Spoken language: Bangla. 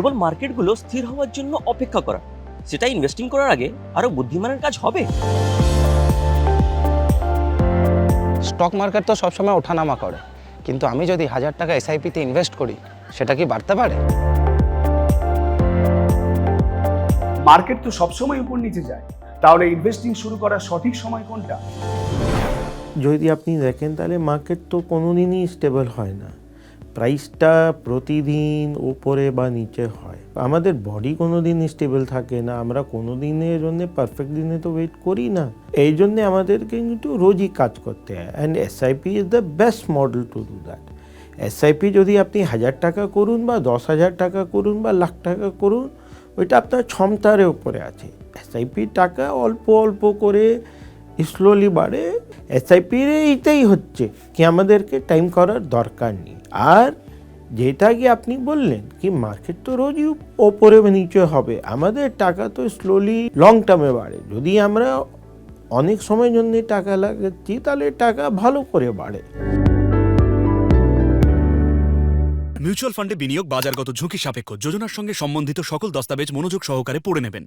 কেবল মার্কেটগুলো স্থির হওয়ার জন্য অপেক্ষা করা, সেটা ইনভেস্টিং করার আগে আরো বুদ্ধিমানের কাজ হবে। স্টক মার্কেট তো সবসময় ওঠানামা করে, কিন্তু আমি যদি 1000 টাকা এসআইপিতে ইনভেস্ট করি, সেটা কি বাড়তে পারে? মার্কেট তো সবসময় উপর নিচে যায়, তাহলে ইনভেস্টিং শুরু করার সঠিক সময় কোনটা? যদি আপনি দেখেন তাহলে মার্কেট তো কোনোদিনই স্টেবল হয় না, প্রাইসটা প্রতিদিন উপরে বা নিচে হয়। আমাদের বডি কোনোদিন স্টেবল থাকে না, আমরা কোনো দিনের জন্য পারফেক্ট দিনে তো ওয়েট করি না। এই জন্যে আমাদেরকে কিন্তু রোজই কাজ করতে হয়, and SIP is the best model to do that. SIP যদি আপনি 1000 টাকা করুন বা 10,000 টাকা করুন বা লাখ টাকা করুন, ওইটা আপনার ক্ষমতার উপরে আছে। এসআইপি টাকা অল্প অল্প করে স্লোলি বাড়ে। এসআইপির এইটাই হচ্ছে কি আমাদেরকে টাইম করার দরকার নেই। আর যেটা কি আপনি বললেন কি মার্কেট তো রোজই ওপরে নিচে হবে, আমাদের টাকা তো স্লোলি লং টার্মে বাড়ে। যদি আমরা অনেক সময় জন্য টাকা লাগাচ্ছি তাহলে টাকা ভালো করে বাড়ে। মিউচুয়াল ফান্ডে বিনিয়োগ বাজারগত ঝুঁকি সাপেক্ষ। যোজনার সঙ্গে সম্বন্ধিত সকল দস্তাবেজ মনোযোগ সহকারে পড়ে নেবেন।